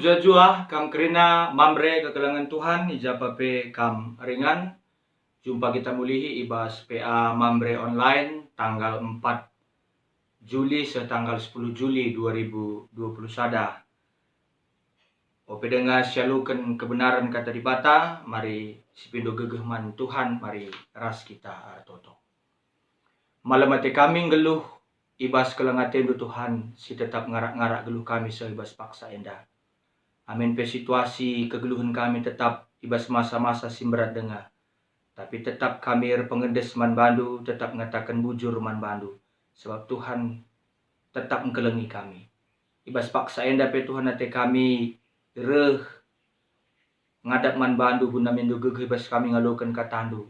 jua-jua kam kerina mamre kekelangan Tuhan ijapape kam ringan. Jumpa kita mulihi ibas PA mamre online tanggal 4 Juli setanggal 10 Juli 2020 sada. Ope dengar syalukan kebenaran kata dibata, mari sipindo gegehman Tuhan, mari ras kita toto. Malam ate kami geluh ibas kelengaten do Tuhan, si tetap ngarak-ngarak geluh kami seibas paksa endah. Amin pe situasi kegeluhan kami tetap ibas masa-masa simberat dengar. Tapi tetap kami pengedes man bandu, tetap ngatakan bujur man bandu. Sebab Tuhan tetap mengkelengi kami. Ibas paksa endah pe Tuhan ate kami reh ngadap man bandu guna mendo gegeh ibas kami ngalukan katandu.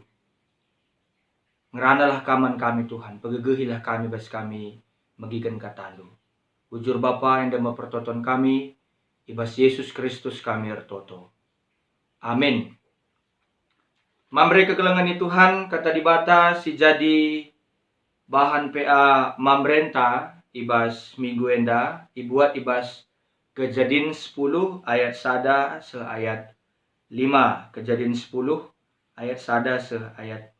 Ngeranalah kaman kami Tuhan, pegegehilah kami bas kami magikan katandu. Bujur Bapa yang dema pertoton kami, ibas Yesus Kristus kami ertoto. Amin. Mamre kekelangan Tuhan kata dibata si jadi bahan PA mamrenta ibas minggu enda ibuat ibas Kejadian 10 ayat sada se ayat 5. Kejadian 10 ayat sada se ayat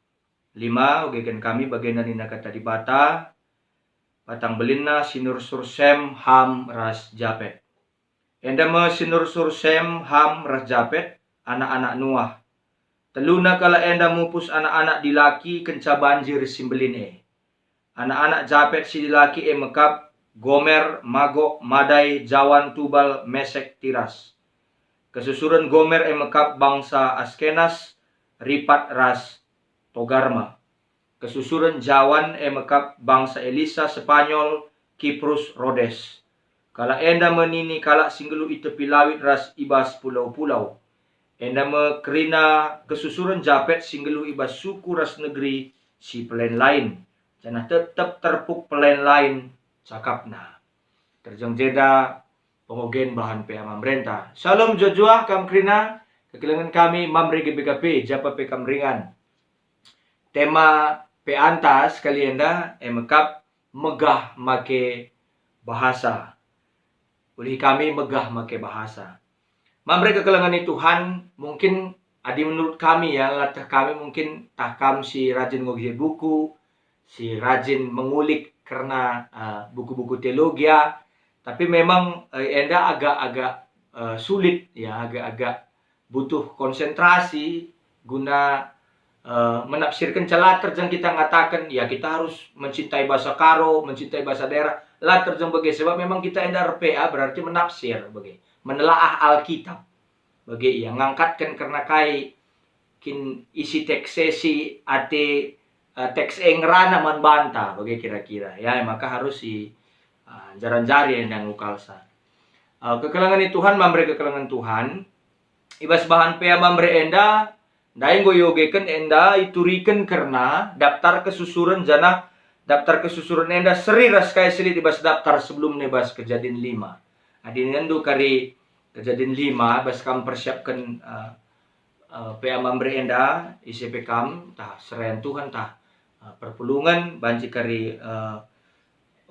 5. Ogekan kami bagian nina kata dibata patang belina sinur sursem ham ras japet. Endama sinur sursem ham ras japet anak-anak Nuah. Teluna kala enda mupus anak-anak dilaki kenca banjir simbelin Anak-anak japet si dilaki mekap Gomer, Magok, Madai, Jawan, Tubal, Mesek, Tiras. Kesusuran Gomer mekap bangsa Askenas, Ripat, Ras, Togarma. Kesusuran Jawan mekap bangsa Elisa, Spanyol, Kiprus, Rhodes. Kala enda menini kala singgelu itu pilawit ras ibas pulau-pulau. Enda kerina kesusuran Japet singgelu ibas suku ras negeri si pelain lain. Jangan tetap terpuk pelain lain cakapna. Terjang jeda pengogen bahan PA mamrenta. Salam jojua kam kerina kekilangan kami mamre GBKP japa pe kam ringan. Tema pe antas kali enda mekap megah make bahasa. Oleh kami megah make bahasa. Mamre kekelangan Tuhan mungkin adi menurut kami ya, latah kami mungkin takam si rajin ngogi buku, si rajin mengulik karena buku-buku teologi, tapi memang enda agak-agak sulit ya, agak-agak butuh konsentrasi guna menafsirkan celah terjang kita ngatakan ya kita harus mencintai bahasa karo, mencintai bahasa daerah lah terjang bagi sebab memang kita enda RPA berarti menafsir bagi menelaah Alkitab bagi yang ngangkatkan karena kai kin isi teks sesi ate teks engrana man banta bagi kira-kira ya maka harus si jaran-jari yang ukalsa kekelangan Tuhan mamre kekelangan Tuhan ibas bahan PA mamre enda daeng goyogeken enda ituriken karena daftar kesusuran jana daftar kesusuran enda seri ras kaya seri ibas daftar sebelum nebas Kejadian 5 adinendu kari Kejadian 5 bas kam persiapkan PA mamre enda ICP kam tah serayan Tuhan tah perpulungan banci kari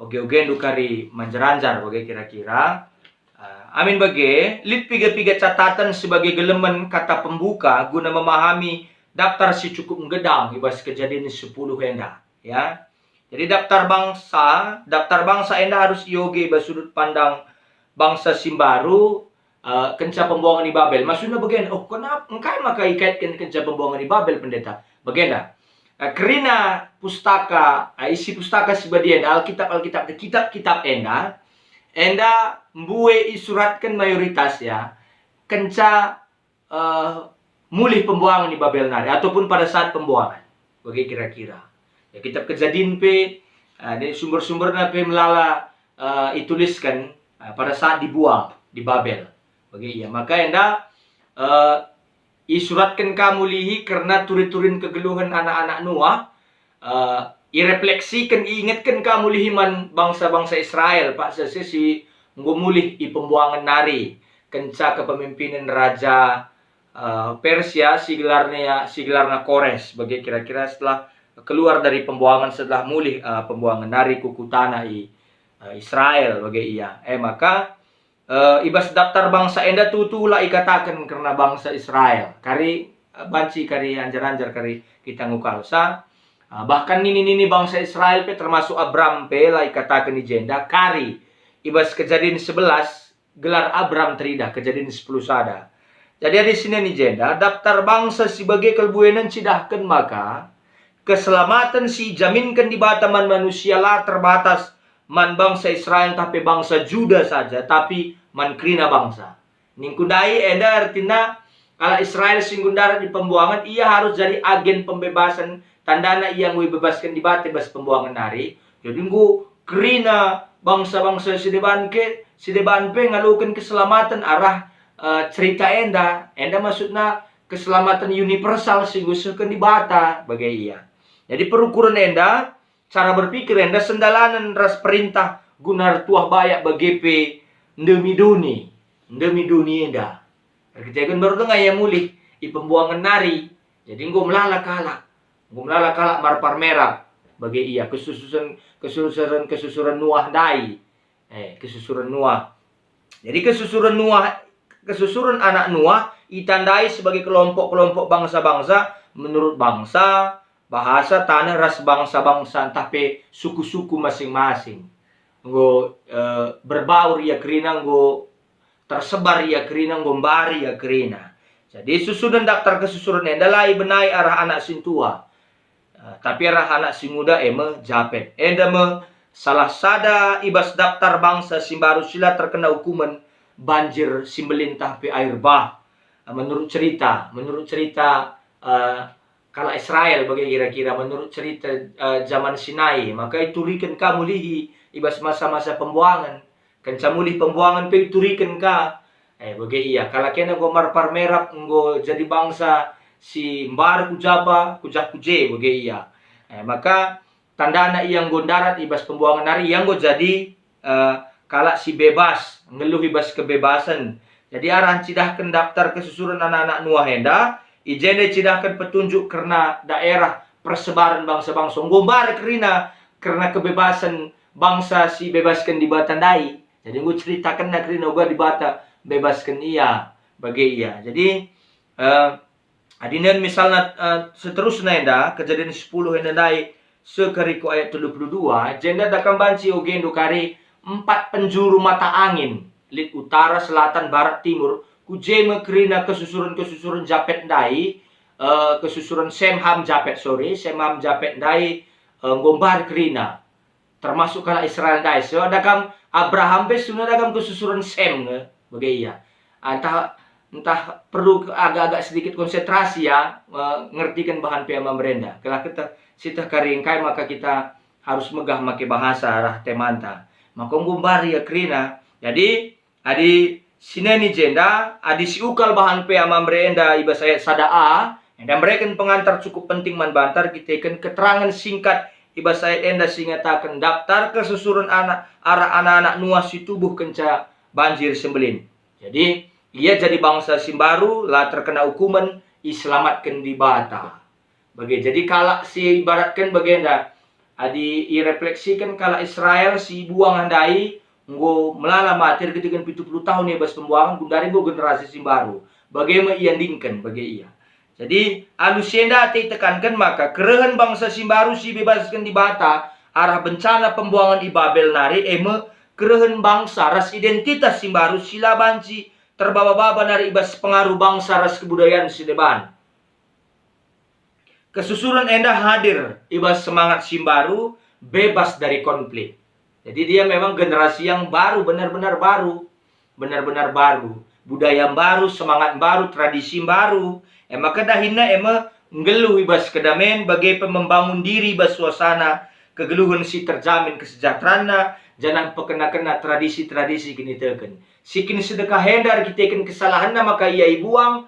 oge-oge ndu kari manjaranjar bagi kira-kira amin bagi lit piga-piga catatan sebagai gelemen kata pembuka guna memahami daftar si cukup menggedang ibas Kejadian 10 enda ya. Jadi daftar bangsa enda harus ioge ibas sudut pandang bangsa Simbaru kenca pembuangan di Babel. Maksudnya bagian oh kenapa engkai maka ikaitkan kenca pembuangan di Babel pendeta bagian kerina pustaka isi pustaka sebadian kitab enda mbue isuratkan mayoritas ya kenca mulih pembuangan di Babel nari ataupun pada saat pembuangan bagi kira-kira ya kitab Kejadian pe dari sumber-sumbernya pe melala dituliskan pada saat dibuang di Babel bagi ya maka enda isuratkan kamu lihi karena turin-turin kegeluhan anak-anak Noah irefleksikan ingatkan kamu lihiman bangsa-bangsa Israel pak sesi ngumulih i pembuangan nari kenca kepemimpinan raja Persia siglarnya Kores bagi kira-kira setelah keluar dari pembuangan setelah mulih pembuangan nari kuku tanah Israel bagi ia maka ibas daftar bangsa enda tutulah ikatakan karena bangsa Israel. Kari banci kari anjar-anjar kari kita ngukalsa. Bahkan nini bangsa Israel pe termasuk Abram pe lah ikatakan di jenda kari. Ibas kejadian 11 gelar Abram terida kejadian 10 sada. Jadi di sini nih jenda daftar bangsa sebagai kelbuenan cidahkan maka keselamatan si jaminkan di bataman manusia lah terbatas man bangsa Israel tapi bangsa Juda saja tapi man krina bangsa. Ningkudai eda artinya kalau Israel singgundara di pembuangan ia harus jadi agen pembebasan tandana yang bebaskan di bate bas pembuangan dari. Jadi nggu krina bangsa-bangsa sideban pe ngalukan keselamatan arah cerita enda maksudnya keselamatan universal singgusukan di bata bagai iya. Jadi perukuran enda cara berpikir enda sendalanan ras perintah gunar tuah bayak bagepe demi duni enda. Kerjakan baru tengah yang mulih i pembuangan nari. Jadi nggo melala kalak marpar merah bagai iya kesusuran Nuah dai. Kesusuran Nuah. Jadi kesusuran anak Nuah ditandai sebagai kelompok-kelompok bangsa-bangsa menurut bangsa, bahasa, tanah, ras bangsa-bangsa tapi suku-suku masing-masing. Nggo berbaur ya kerina nggo tersebar ya kerina ngombari ya kerina. Jadi susunan daftar kesusuran adalah benai arah anak sintua. Tapi arah anak si muda japet. Salah sada ibas daftar bangsa simbaru sila terkena hukuman banjir simbelintah pe air bah. Menurut cerita kalau Israel bagi kira-kira menurut cerita zaman Sinai maka iturikan kamu lihi ibas masa-masa pembuangan kencamulih pembuangan pe iturikan ka bagi iya kalau kena go marpar merah nggo jadi bangsa si mbar kujaba kuje bagi iya maka tandana yang gondarat ibas pembuangan hari yang go jadi kalak si bebas ngeluh ibas kebebasan. Jadi arahan cidahkan daftar kesusuran anak-anak Nuah henda ijene cidahkan petunjuk karena daerah persebaran bangsa-bangsa ngombar karena kebebasan bangsa si bebaskan di batandai. Jadi gue ceritakan nak kerina gue di bata bebaskan iya bagi iya. Jadi adinan misalnya seterusnya henda kejadian 10 henda dai sekariku ayat 32 jenda dakam banci ogendo kari 4 penjuru mata angin lit utara, selatan, barat, timur kujema kerina kesusuran japet dai kesusuran Semham japet dai ngombar kerina termasuk kala Israel dai so adakam Abraham be sudah adakam kesusuran Sem bagai iya entah perlu agak-agak sedikit konsentrasi ya ngertikan bahan piyama merenda kalau kita karingkai maka kita harus megah make bahasa arah temanta maka ngombar ya kerina. Jadi adi sineni jenda adi siukal bahan pe ama merenda ibas ayat sadaa dan mereka pengantar cukup penting man bantar kita ikan keterangan singkat ibas ayat enda singatakan daftar kesusuran anak-anak Nuah si tubuh kenca banjir sembelin. Jadi ia jadi bangsa simbaru lah terkena hukuman iselamatkan di bata. Jadi kalak si ibaratkan bagenda adi irefleksikan kalak Israel si buang handai nggo melala matir ketika 70 tahun ya bas pembuangan gundari nggo generasi simbaru bagaimana iandingkan bagi iya. Jadi alusienda tekankan maka kerehan bangsa simbaru si bebaskan di bata arah bencana pembuangan di Babel nari kerehan bangsa ras identitas simbaru sila banci terbawa-bawa nari ibas pengaruh bangsa ras kebudayaan si deban. Kesusuran enda hadir ibas semangat simbaru bebas dari konflik. Jadi dia memang generasi yang baru, benar-benar baru. Budaya baru, semangat baru, tradisi baru. Maka dahina ngeluh ibas kedamen bagai membangun diri ibas suasana kegeluhan si terjamin kesejahteraan jangan pekena-kena tradisi-tradisi kini teken. Sikin sedekah hendar kita ikan kesalahan maka ia ibuang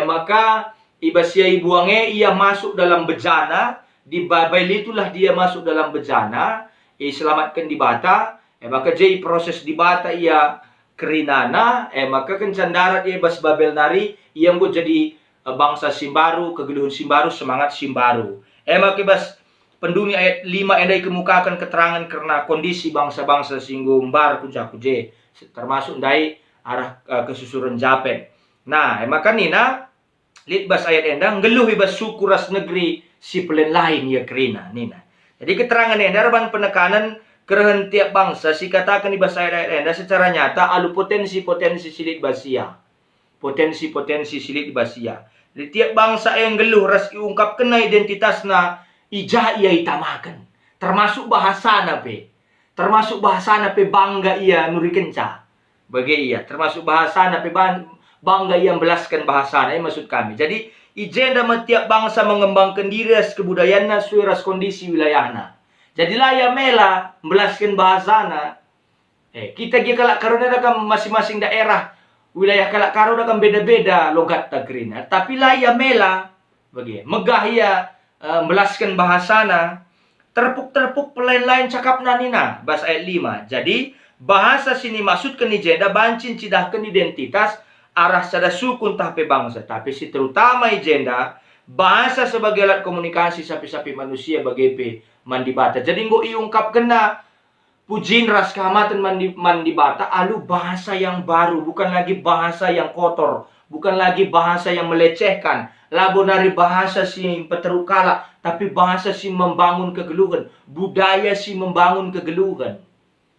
maka ibas ia ibuangnya ia masuk dalam bejana di Babel itulah dia masuk dalam bejana selamatkan di bata maka jadi proses di bata ia kerinana maka kencan darat ia bas Babel nari ia mau jadi bangsa simbaru kegeluhan simbaru semangat simbaru maka bas penduni ayat 5 endai kemukakan keterangan karena kondisi bangsa-bangsa singgung bar kuje termasuk dari arah kesusuran Japet. Nah, maka nina lit bas ayat endang geluh ibas suku ras negeri si pelen lain ya kerina nina. Jadi keterangan enda ban penekanan keren tiap bangsa si katakan ibas ayat enda secara nyata alu potensi-potensi silit basia. Potensi-potensi silit basia. Jadi tiap bangsa yang geluh ras iungkap kena identitasna ija ia itamakan. Termasuk bahasana pe. Termasuk bahasana pe bangga ia nuri kenca. Bagi ia. Termasuk bahasana pe bangga ia belaskan bahasana. Maksud kami. Jadi ijenda tiap bangsa mengembangkan diri ras kebudayaanna sesuai ras kondisi wilayahna. Jadilah ya mela belaskan bahasana. Kita kalak karuna kan masing-masing daerah wilayah kalak karuna kan beda-beda logat tagrina. Tapi lah ya mela bagi megah ia belaskan bahasana. Terpuk-terpuk lain-lain cakap nanina bahasa ayat 5. Jadi bahasa sini maksudkan ijenda bancin cidahkan identitas arah sada suku entah pe bangsa. Tapi si terutama ijenda bahasa sebagai alat komunikasi sapi-sapi manusia bagi pe mandibata. Jadi nggo iungkap kena pujin ras kehamatan mandibata alu bahasa yang baru, bukan lagi bahasa yang kotor, bukan lagi bahasa yang melecehkan. Labo nari bahasa si peterukala, tapi bahasa si membangun kegeluhan, budaya si membangun kegeluhan.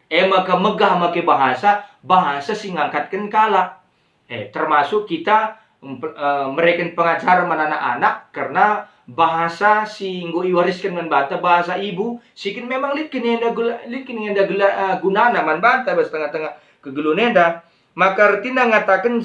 Maka megah make bahasa si ngangkatkan kala. Termasuk kita mereka pengajar anak-anak karena bahasa si nggo iwariskan man bata bahasa ibu sikin memang litkin yang da gunana man bata bas tengah-tengah kegelunenda maka artinya ngatakan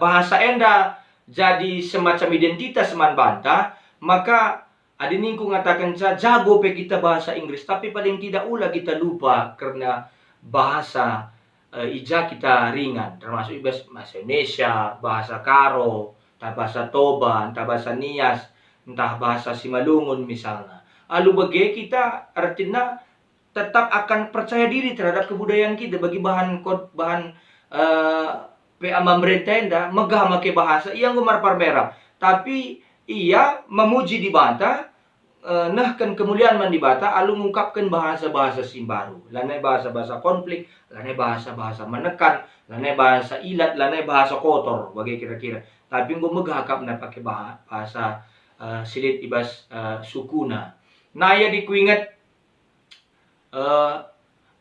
bahasa enda jadi semacam identitas man banta maka adiningku ngatakan jago pe kita bahasa Inggris tapi paling tidak ulah kita lupa karena bahasa ija kita ringan termasuk bahasa Indonesia, bahasa Karo, entah bahasa Toba, entah bahasa Nias, entah bahasa Simalungun misalnya. Lalu bagi kita artinya tetap akan percaya diri terhadap kebudayaan kita bagi bahan pemerintah megah make bahasa yang gemar parmerah. Tapi ia memuji di banta kan kemuliaan mandibata alu mengungkapkan bahasa-bahasa simbaru. Lanai bahasa-bahasa konflik, lanai bahasa-bahasa menekan, lanai bahasa ilat, lanai bahasa kotor bagi kira-kira. Tapi gue megahkap na pakai bahasa silit ibas sukuna. Nah ya dikuingat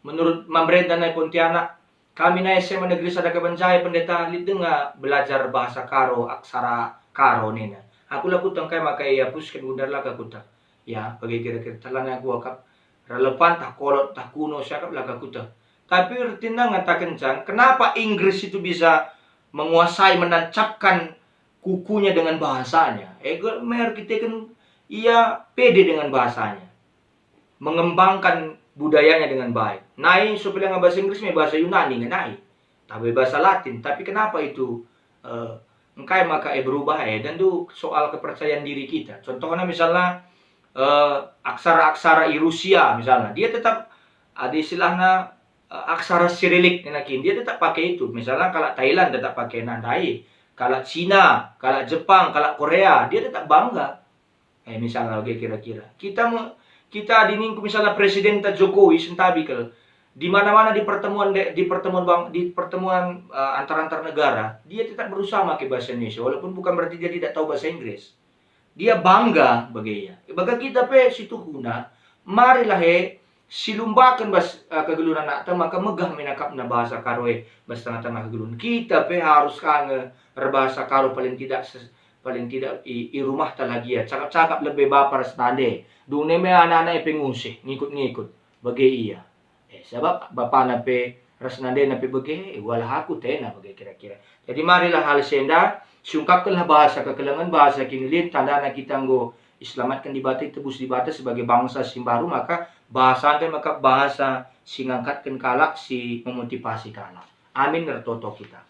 menurut pemerintah na Pontianak kami na SMA Negeri Sadaka Banjaya pendeta dengar belajar bahasa Karo, aksara Karo nina. Aku lakutang kay makai ya pusken bundar lah kakuta. Ya bagi kira-kira talana aku akap relevan tak kolot tak kuno siakap lah kakuta. Tapi artinya ngatakan kenapa Inggris itu bisa menguasai menancapkan kukunya dengan bahasanya. Mer kita kan ia pede dengan bahasanya. Mengembangkan budayanya dengan baik. Naik supaya nggak bahasa Inggris, bahasa Yunani nggak naik. Tapi bahasa Latin. Tapi kenapa itu engkai maka berubah dan itu soal kepercayaan diri kita. Contohnya misalnya aksara-aksara Rusia misalnya, dia tetap ada istilahnya aksara Sirilik dia tetap pakai itu. Misalnya kalau Thailand tetap pakai nandai, kalau Cina, kalau Jepang, kalau Korea dia tetap bangga. Misalnya kira-kira kita diningku misalnya Presiden Jokowi sentabikel di mana-mana di pertemuan antar negara dia tetap berusaha pakai bahasa Indonesia walaupun bukan berarti dia tidak tahu bahasa Inggris. Dia bangga bagainya. Bagi kita pe situ guna marilah silumbakan kegeluran nak maka megah menakap na bahasa Karoe bas tengah-tengah kegeluran. Kita pe harus kange berbahasa Karo paling tidak i rumah talagia cakap-cakap lebih bapar stande. Dunia me anak-anak pengusih ngikut-ngikut bagi iya. Sebab bapak nape rasnande nape bagi walah aku tena bagi kira-kira. Jadi marilah hal senda sungkapkanlah bahasa kekelangan bahasa kinilit tanda anak kita nggo islamatkan di bata tebus di bata sebagai bangsa simbaru maka bahasa singangkatkan kalak si memotivasi kalak. Amin nertoto kita.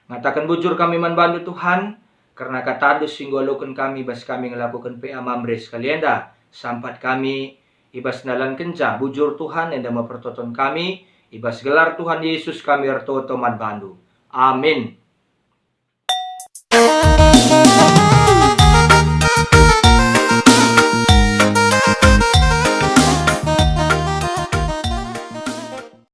Ngatakan bujur kami manbantu Tuhan karena kata dus singgolokan kami bas kami ngelakukan PA mamres kalian dah sampat kami ibas nalan kenca bujur Tuhan yang dah mempertonton kami ibas gelar Tuhan Yesus kami ertoto manbantu. Amin.